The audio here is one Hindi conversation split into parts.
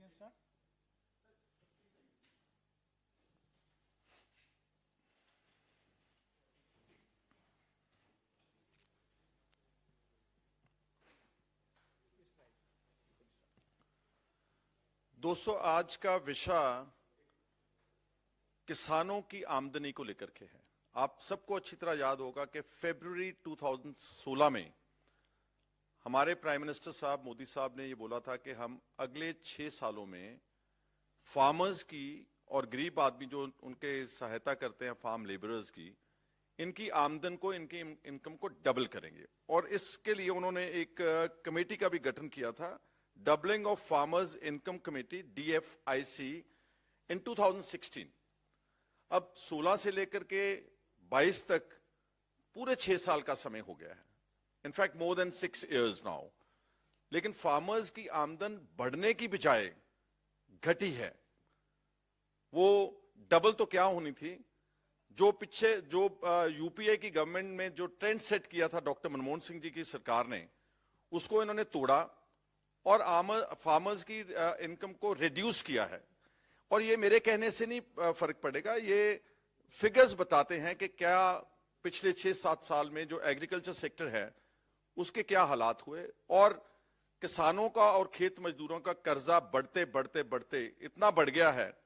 Start. दोस्तों, आज का विषय किसानों की आमदनी को लेकर के है। आप सबको अच्छी तरह याद होगा कि फरवरी 2016 में हमारे प्राइम मिनिस्टर साहब मोदी साहब ने ये बोला था कि हम अगले 6 सालों में फार्मर्स की और गरीब आदमी जो उनके सहायता करते हैं, फार्म लेबरर्स की, इनकी आमदन को, इनकी इनकम को डबल करेंगे। और इसके लिए उन्होंने एक कमेटी का भी गठन किया था, doubling of farmers income committee, DFIC, इन 2016। अब 16 से लेकर के 22 तक पूरे 6 साल का समय हो गया है, in fact more than 6 years now. लेकिन फार्मर्स की आमदन बढ़ने की बजाय घटी है। वो डबल तो क्या होनी थी, जो पीछे जो यूपीए की गवर्नमेंट में जो ट्रेंड सेट किया था डॉक्टर मनमोहन सिंह जी की सरकार ने, उसको इन्होंने तोड़ा और फार्मर्स की इनकम को रिड्यूस किया है। और ये मेरे कहने से नहीं फर्क पड़ेगा, ये फिगर्स बताते हैं कि क्या पिछले 6-7 साल में जो एग्रीकल्चर सेक्टर है उसके क्या हालात हुए। और किसानों का और खेत मजदूरों का कर्जा बढ़ते बढ़ते बढ़ते इतना बढ़ गया है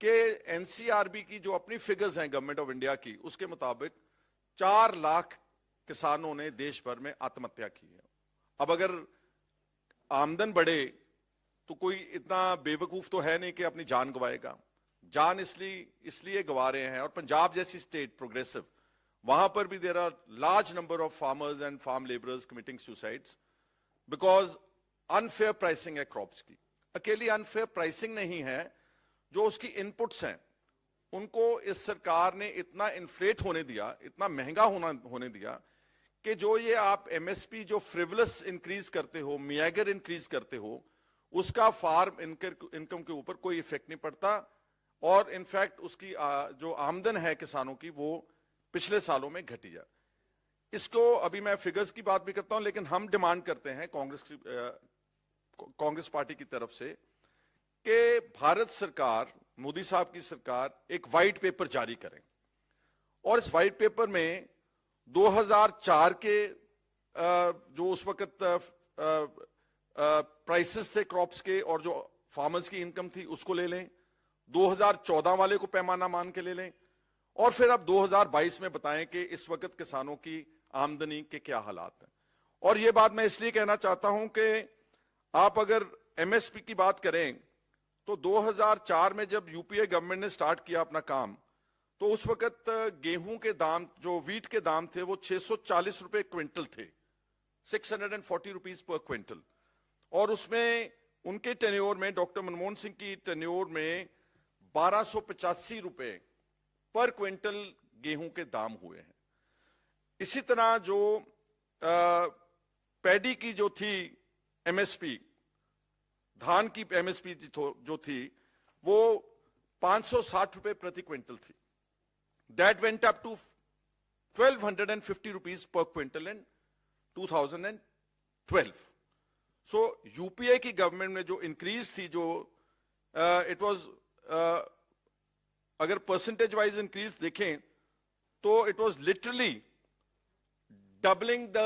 कि एनसीआरबी की जो अपनी फिगर्स हैं गवर्नमेंट ऑफ इंडिया की, उसके मुताबिक 4 लाख किसानों ने देश भर में आत्महत्या की है। अब अगर आमदन बढ़े तो कोई इतना बेवकूफ तो है नहीं कि अपनी जान गवाएगा। जान इसलिए गवा रहे हैं। और पंजाब जैसी स्टेट प्रोग्रेसिव, वहां पर भी there are large number of farmers and farm labourers committing suicides because unfair pricing है क्रॉप्स की। अकेली अनफेयर प्राइसिंग नहीं है, जो उसकी इनपुट्स हैं उनको इस सरकार ने इतना इन्फ्लेट होने दिया, इतना महंगा होने दिया कि जो ये आप एमएसपी जो फ्रिवलस इंक्रीज करते हो, मियागर इंक्रीज करते हो, उसका फार्म इनकम के ऊपर कोई इफेक्ट नहीं पड़ता। और इनफैक्ट उसकी जो आमदन है किसानों की, वो पिछले सालों में घटी है। इसको अभी मैं फिगर्स की बात भी करता हूं, लेकिन हम डिमांड करते हैं कांग्रेस पार्टी की तरफ से कि भारत सरकार, मोदी साहब की सरकार एक व्हाइट पेपर जारी करें। और इस व्हाइट पेपर में 2004 के जो उस वक्त प्राइसेस थे क्रॉप्स के और जो फार्मर्स की इनकम थी उसको ले लें, 2014 वाले को पैमाना मान के ले लें, और फिर अब 2022 में बताएं कि इस वक्त किसानों की आमदनी के क्या हालात हैं। और यह बात मैं इसलिए कहना चाहता हूं कि आप अगर एमएसपी की बात करें तो 2004 में जब यूपीए गवर्नमेंट ने स्टार्ट किया अपना काम, तो उस वक्त गेहूं के दाम, जो वीट के दाम थे, वो 640 रुपए क्विंटल थे, 640 रुपीज पर क्विंटल। और उसमें उनके टेन्योर में, डॉक्टर मनमोहन सिंह की टेन्योर में 1285 रुपए पर क्विंटल गेहूं के दाम हुए हैं। इसी तरह जो पैडी की जो थी एमएसपी, धान की एमएसपी जो थी, वो 560 रुपए प्रति क्विंटल थी। That went up to 1250 rupees per quintal in 2012। So UPA की गवर्नमेंट में जो इंक्रीज थी, जो इट वाज, अगर परसेंटेज वाइज इंक्रीज देखें तो it was literally doubling the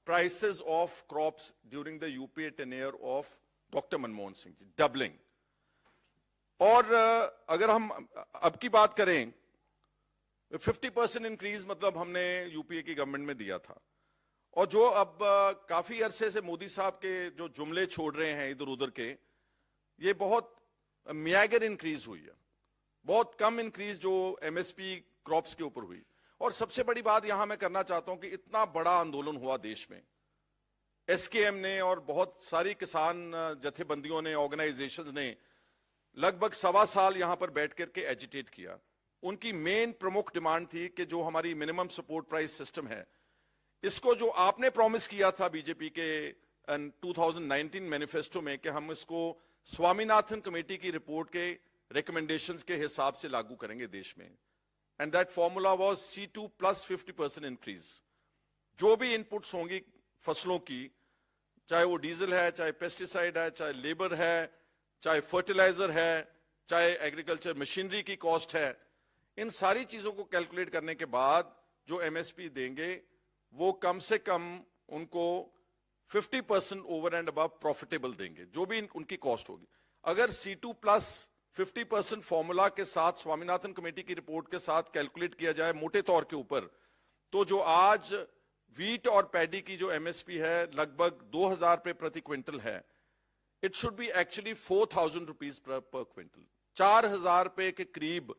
prices of crops during the UPA tenure of doctor Manmohan Singh ji, doubling. और अगर हम अब की बात करें, 50% इंक्रीज मतलब हमने यूपीए की गवर्नमेंट में दिया था। और जो अब काफी अरसे से मोदी साहब के जो जुमले छोड़ रहे हैं इधर उधर के, ये बहुत मियागर इंक्रीज हुई है, बहुत कम इंक्रीज जो एमएसपी क्रॉप्स के ऊपर हुई। और सबसे बड़ी बात यहां मैं करना चाहता हूं कि इतना बड़ा आंदोलन हुआ देश में, एसकेएम ने और बहुत सारी किसान जथेबंदियों ने, ऑर्गेनाइजेशंस ने लगभग 1.25 साल यहां पर बैठ करके एजिटेट किया। उनकी मेन प्रमुख डिमांड थी कि जो हमारी मिनिमम सपोर्ट प्राइस सिस्टम है, इसको जो आपने प्रॉमिस किया था बीजेपी के 2019 मैनिफेस्टो में कि हम इसको स्वामीनाथन कमेटी की रिपोर्ट के रिकमेंडेशंस के हिसाब से लागू करेंगे देश में, and that formula was C2 plus 50% increase. जो भी इनपुट्स होंगी फसलों की, चाहे वो डीजल है, चाहे पेस्टिसाइड है, चाहे लेबर है, चाहे फर्टिलाइजर है, चाहे एग्रीकल्चर मशीनरी की कॉस्ट है, इन सारी चीजों को कैलकुलेट करने के बाद जो एमएसपी देंगे वो कम से कम उनको 50% ओवर एंड अबव प्रॉफिटेबल देंगे, जो भी उनकी कॉस्ट होगी। अगर C2 प्लस 50% फॉर्मूला के साथ स्वामीनाथन कमेटी की रिपोर्ट के साथ कैलकुलेट किया जाए मोटे तौर के ऊपर, तो जो आज वीट और पैडी की जो एमएसपी है लगभग 2000 रुपए प्रति क्विंटल है, it should be actually 4000 rupees per quintal. 4000 रुपए के करीब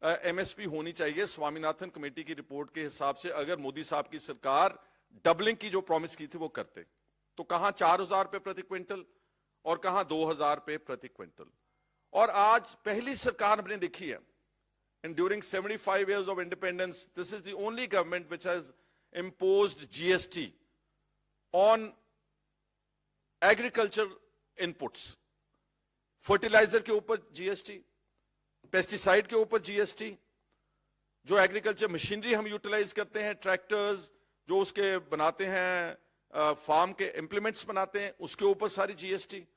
एमएसपी होनी चाहिए स्वामीनाथन कमेटी की रिपोर्ट के हिसाब से। अगर मोदी साहब की सरकार डबलिंग की जो प्रॉमिस की थी वो करते, तो कहां 4000 रुपए प्रति क्विंटल और कहां 2000 रुपए प्रति क्विंटल। और आज पहली सरकार हमने देखी है, and during 75 years of independence, this is the only government which has imposed GST on agriculture inputs. Fertiliser के ऊपर जीएसटी, पेस्टिसाइड के ऊपर जीएसटी, जो एग्रीकल्चर मशीनरी हम यूटिलाइज करते हैं, ट्रैक्टर्स जो उसके बनाते हैं, फार्म के इंप्लीमेंट्स बनाते हैं, उसके ऊपर सारी जीएसटी।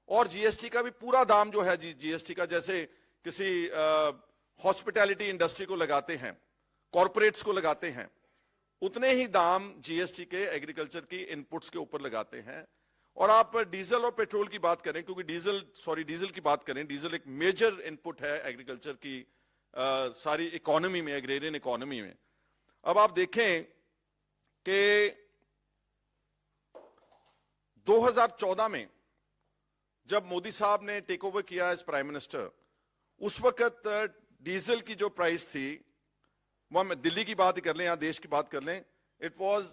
और जीएसटी का भी पूरा दाम जो है जीएसटी का, जैसे किसी हॉस्पिटैलिटी इंडस्ट्री को लगाते हैं, कॉर्पोरेट्स को लगाते हैं, उतने ही दाम जीएसटी के एग्रीकल्चर की इनपुट्स के ऊपर लगाते हैं। और आप डीजल और पेट्रोल की बात करें, क्योंकि डीजल की बात करें, डीजल एक मेजर इनपुट है एग्रीकल्चर की सारी इकोनॉमी में, एग्रेरियन इकोनॉमी में। अब आप देखें कि 2014 में जब मोदी साहब ने टेक ओवर किया एज प्राइम मिनिस्टर, उस वक्त डीजल की जो प्राइस थी, वह हम दिल्ली की बात कर लें या देश की बात कर लें, इट वॉज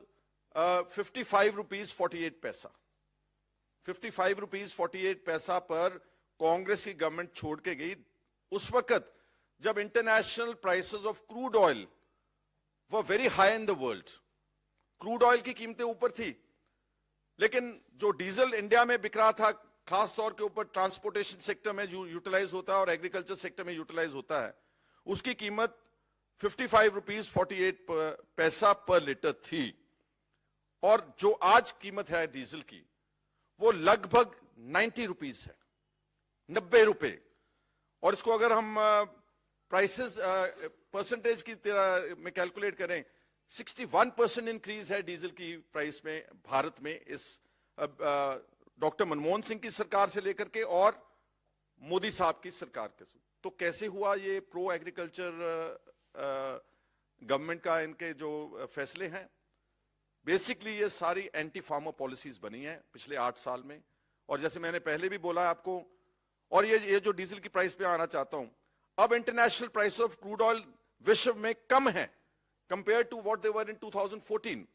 55 रुपीज 48 पैसा। 55 रुपीज 48 पैसा पर कांग्रेस की गवर्नमेंट छोड़ के गई, उस वक्त जब international prices of crude oil were very high in the world. Crude oil की कीमतें ऊपर थी, लेकिन जो डीजल इंडिया में बिक रहा था, खास तौर के ऊपर ट्रांसपोर्टेशन सेक्टर में जो यूटिलाइज होता है और एग्रीकल्चर सेक्टर में यूटिलाइज होता है, उसकी कीमत 55 रुपीज 48 पैसा पर लीटर थी। और जो आज कीमत है डीजल की, वो लगभग 90 रुपीज है, 90 रुपए। और इसको अगर हम प्राइसेस परसेंटेज की तरह में कैलकुलेट करें, 61% इंक्रीज है डीजल की प्राइस में भारत में, इस डॉक्टर मनमोहन सिंह की सरकार से लेकर के और मोदी साहब की सरकार के। तो कैसे हुआ ये प्रो एग्रीकल्चर गवर्नमेंट का इनके जो फैसले हैं? बेसिकली ये सारी एंटी फार्मर पॉलिसीज बनी हैं पिछले 8 साल में। और जैसे मैंने पहले भी बोला है आपको, और ये जो डीजल की प्राइस पे आना चाहता हूं, अब international price of crude oil विश्व में कम है compare to what they were in 2014।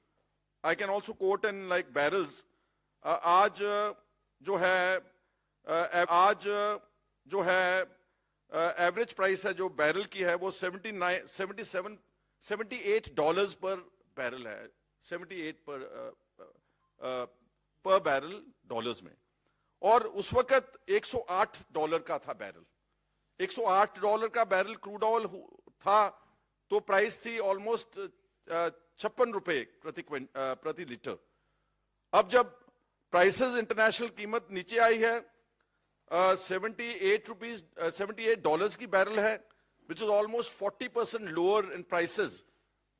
I can also quote in like barrels. आज जो है एवरेज प्राइस है जो बैरल की है, वो 78 डॉलर्स पर बैरल है, 78 पर बैरल डॉलर्स में। और उस वक्त 108 डॉलर का था बैरल, 108 डॉलर का बैरल क्रूड ऑयल था, तो प्राइस थी ऑलमोस्ट 56 रुपए प्रति लीटर। अब जब प्राइसेस इंटरनेशनल कीमत नीचे आई है, 78 डॉलर्स की बैरल है, which is almost 40% lower in prices,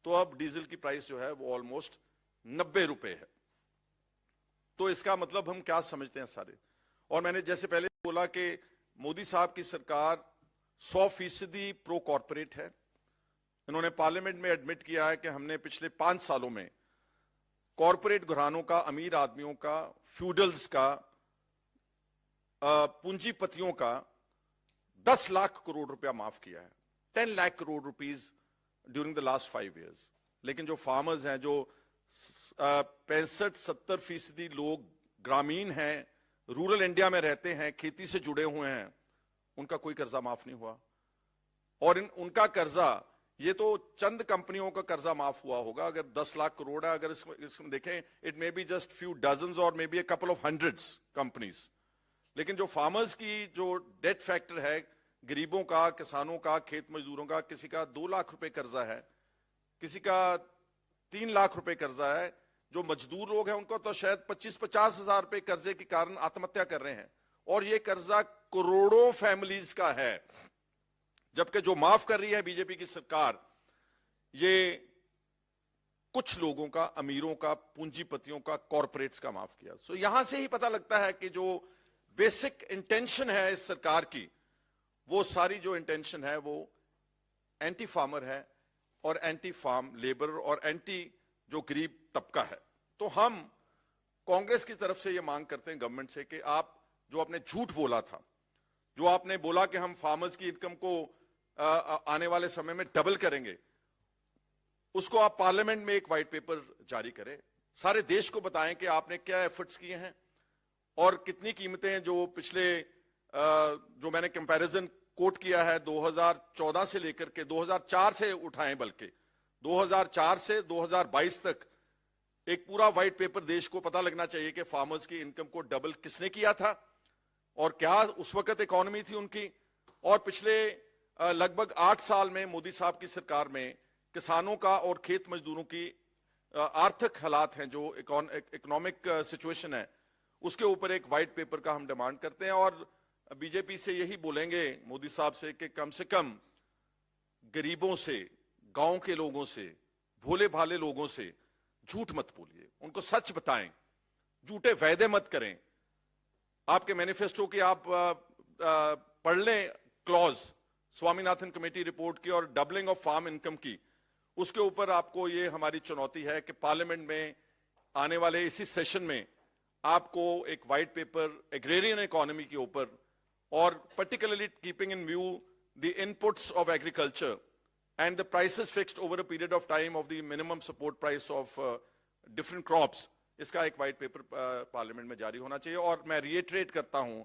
तो अब डीजल की प्राइस जो है वो ऑलमोस्ट 90 रुपए है। तो इसका मतलब हम क्या समझते हैं सारे? और मैंने जैसे पहले बोला कि मोदी साहब की सरकार 100% प्रो कॉर्पोरेट है। इन्होंने पार्लियामेंट में एडमिट किया है कि हमने पिछले 5 सालों में कॉर्पोरेट घरानों का, अमीर आदमियों का, फ्यूडल्स का, पूंजीपतियों का 10 लाख करोड़ रुपया माफ किया है, 10 lakh crore rupees during the last 5 years। लेकिन जो फार्मर्स हैं, जो 65-70% लोग ग्रामीण हैं, रूरल इंडिया में रहते हैं, खेती से जुड़े हुए हैं, उनका कोई कर्जा माफ नहीं हुआ। और उनका कर्जा, ये तो चंद कंपनियों का कर्जा माफ हुआ होगा। अगर 10 लाख करोड़ है, अगर इसमें देखें, it may be just few dozens और may be a couple of hundreds companies. लेकिन जो फार्मर्स की जो डेट फैक्टर है, गरीबों का, किसानों का, खेत मजदूरों का, किसी का 2 लाख रुपए कर्जा है, किसी का 3 लाख रुपए कर्जा है। जो मजदूर लोग हैं उनको तो शायद 25-50 हजार रुपए कर्जे के कारण आत्महत्या कर रहे हैं, और ये कर्जा करोड़ों फैमिलीज का है, जबकि जो माफ कर रही है बीजेपी की सरकार, ये कुछ लोगों का, अमीरों का, पूंजीपतियों का, कॉरपोरेट्स का माफ किया। सो यहां से ही पता लगता है कि जो बेसिक इंटेंशन है इस सरकार की, वो सारी जो इंटेंशन है वो एंटी फार्मर है और एंटी फार्म लेबर और एंटी जो गरीब तबका है। तो हम कांग्रेस की तरफ से ये मांग करते हैं गवर्नमेंट से कि आप जो आपने झूठ बोला था, जो आपने बोला कि हम फार्मर्स की इनकम को आने वाले समय में डबल करेंगे, उसको आप पार्लियामेंट में एक व्हाइट पेपर जारी करें, सारे देश को बताएं कि आपने क्या एफर्ट्स किए हैं और कितनी कीमतें जो पिछले जो मैंने कंपैरिजन कोट किया है 2014 से लेकर के 2004 से उठाएं, बल्कि 2004 से 2022 तक एक पूरा व्हाइट पेपर देश को पता लगना चाहिए कि फार्मर्स की इनकम को डबल किसने किया था और क्या उस वक्त इकोनॉमी थी उनकी। और पिछले लगभग 8 साल में मोदी साहब की सरकार में किसानों का और खेत मजदूरों की आर्थिक हालात हैं, जो इकोनॉमिक सिचुएशन है, उसके ऊपर एक व्हाइट पेपर का हम डिमांड करते हैं। और बीजेपी से यही बोलेंगे मोदी साहब से कि कम से कम गरीबों से, गांव के लोगों से, भोले भाले लोगों से झूठ मत बोलिए, उनको सच बताएं, झूठे वायदे मत करें। आपके मैनिफेस्टो की आप पढ़ लें क्लॉज स्वामीनाथन कमेटी रिपोर्ट की और डबलिंग ऑफ फार्म इनकम की, उसके ऊपर आपको ये हमारी चुनौती है कि पार्लियामेंट में आने वाले इसी सेशन में आपको एक व्हाइट पेपर एग्रेरियन इकोनॉमी के ऊपर और particularly keeping in view the inputs of agriculture and the prices fixed over a period of time of the minimum support price of different crops, इसका एक व्हाइट पेपर पार्लियामेंट में जारी होना चाहिए। और मैं रिएटरेट करता हूं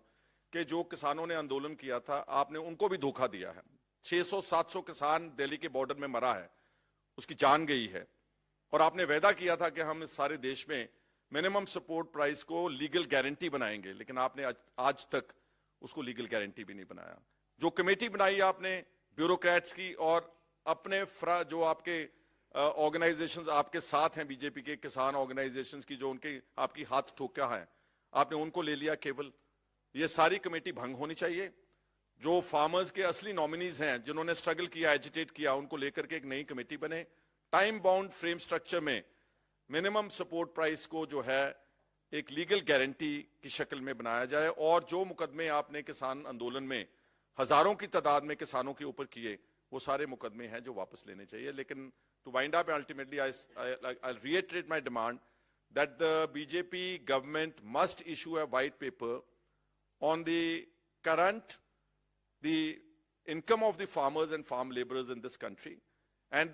कि जो किसानों ने आंदोलन किया था, आपने उनको भी धोखा दिया है। 600-700 किसान दिल्ली के बॉर्डर में मरा है, उसकी जान गई है, और आपने वायदा किया था कि हम इस सारे देश में मिनिमम सपोर्ट प्राइस को लीगल गारंटी बनाएंगे, लेकिन आपने आज तक उसको लीगल गारंटी भी नहीं बनाया। जो कमेटी बनाई आपने ब्यूरोक्रेट्स की और अपने जो आपके ऑर्गेनाइजेशंस आपके साथ हैं, बीजेपी के किसान ऑर्गेनाइजेशंस की, जो उनके आपकी हाथ ठोका है, आपने उनको ले लिया केवल। ये सारी कमेटी भंग होनी चाहिए। जो फार्मर्स के असली नॉमिनीज हैं, जिन्होंने स्ट्रगल किया, एजिटेट किया, उनको लेकर के एक नई कमेटी बने, टाइम बाउंड फ्रेम स्ट्रक्चर में मिनिमम सपोर्ट प्राइस को जो है एक लीगल गारंटी की शक्ल में बनाया जाए। और जो मुकदमे आपने किसान आंदोलन में हजारों की तादाद में किसानों के ऊपर किए, वो सारे मुकदमे हैं जो वापस लेने चाहिए। लेकिन to wind up, ultimately I reiterate my demand that the BJP government must issue a white paper on the current the income of the farmers and farm laborers in this country, and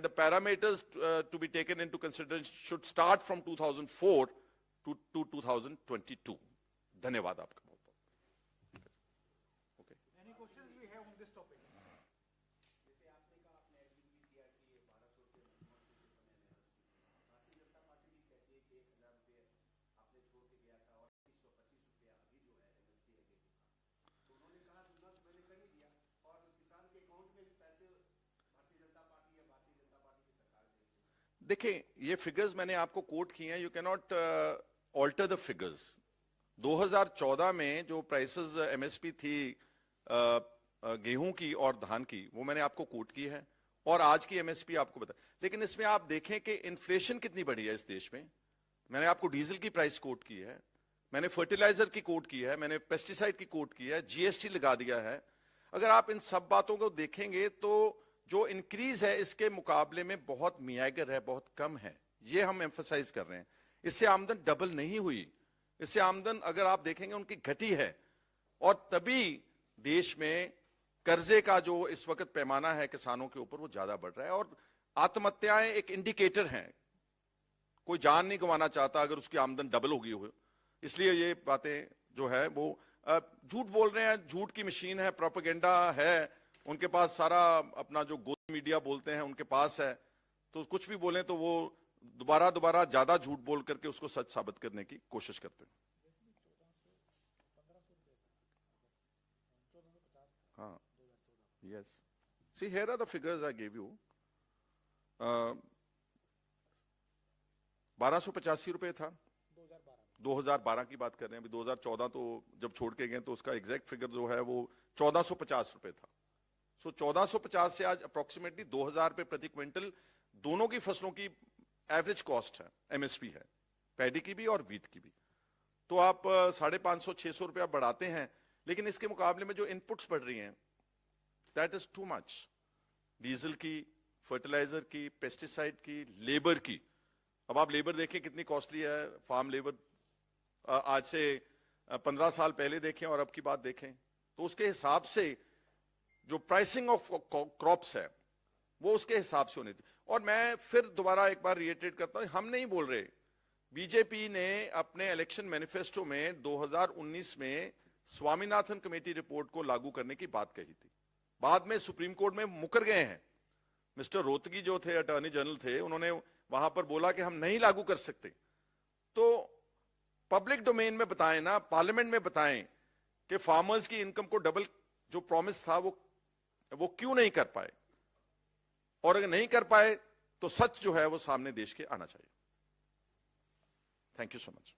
the parameters to be taken into consideration should start from 2004 to 2022. धन्यवाद आपका बहुत बहुत। Okay. Any questions we have on this topic? जैसे आपने कहा, आपने एग्री भी किया कि ये 1200 रुपये भारतीय जनता पार्टी भी कहती है कि 1000 रुपये आपने छोड़ के गया था और 2125 रुपया अभी जो है एमएसपी है गेहूं का, तो उन्होंने कहा दुना तो मैंने कर ही दिया और किसान के अकाउंट में भी पैसे भारतीय जनता पार्टी या भारतीय जनता पार्टी की सरकार भेज। देखिए, ये फिगर्स मैंने आपको कोट किए हैं, you can not alter the figures. 2014 में जो प्राइसेस एमएसपी थी गेहूं की और धान की, वो मैंने आपको कोट की है, और आज की एमएसपी आपको बता। लेकिन इसमें आप देखें कि इन्फ्लेशन कितनी बढ़ी है इस देश में। मैंने आपको डीजल की प्राइस कोट की है, मैंने फर्टिलाइजर की कोट की है, मैंने पेस्टिसाइड की कोट की है, जीएसटी लगा दिया है। अगर आप इन सब बातों को देखेंगे तो जो इंक्रीज है इसके मुकाबले में बहुत मियागर है, बहुत कम है। ये हम एम्फसाइज कर रहे हैं। इससे आमदन डबल नहीं हुई, इससे आमदन अगर आप देखेंगे उनकी घटी है। और तभी देश में कर्जे का जो इस वक्त पैमाना है किसानों के ऊपर, वो ज्यादा बढ़ रहा है। और आत्महत्याएं एक इंडिकेटर हैं। कोई जान नहीं गंवाना चाहता अगर उसकी आमदन डबल होगी हो, इसलिए ये बातें जो है वो झूठ बोल रहे हैं। झूठ की मशीन है, प्रोपेगेंडा है उनके पास, सारा अपना जो गोद मीडिया बोलते हैं उनके पास है, तो कुछ भी बोलें तो वो दोबारा ज्यादा झूठ बोल करके उसको सच साबित करने की कोशिश करते हैं। हाँ, yes, see here are the figures I give you. 1285 रुपए था 2012 की बात कर रहे हैं, अभी 2014 तो जब छोड़ के गए तो उसका एग्जैक्ट फिगर जो है वो 1450 रुपए था। सो 1450 से आज अप्रोक्सीमेटली 2000 रुपए प्रति क्विंटल दोनों की फसलों की एवरेज कॉस्ट है, एमएसपी है, पैडी की भी और वीट की भी। तो आप 550-600 रुपया बढ़ाते हैं, लेकिन इसके मुकाबले में जो इनपुट्स बढ़ रही हैं that is too much. Diesel की, फर्टिलाइजर की, पेस्टिसाइड की, लेबर की। अब आप लेबर देखें कितनी कॉस्टली है, फार्म लेबर आज से 15 साल पहले देखें और अब की बात देखें तो उसके हिसाब से जो प्राइसिंग ऑफ क्रॉप्स है वो उसके हिसाब से होनी थी। और मैं फिर दोबारा एक बार रिएटरेट करता हूं, हम नहीं बोल रहे, बीजेपी ने अपने इलेक्शन मैनिफेस्टो में 2019 में स्वामीनाथन कमेटी रिपोर्ट को लागू करने की बात कही थी। बाद में सुप्रीम कोर्ट में मुकर गए हैं। मिस्टर रोहतगी जो थे अटॉर्नी जनरल थे, उन्होंने वहां पर बोला कि हम नहीं लागू कर सकते। तो पब्लिक डोमेन में बताएं ना, पार्लियामेंट में बताएं कि फार्मर्स की इनकम को डबल जो प्रॉमिस था वो क्यों नहीं कर पाए, और अगर नहीं कर पाए तो सच जो है वो सामने देश के आना चाहिए। Thank you so much.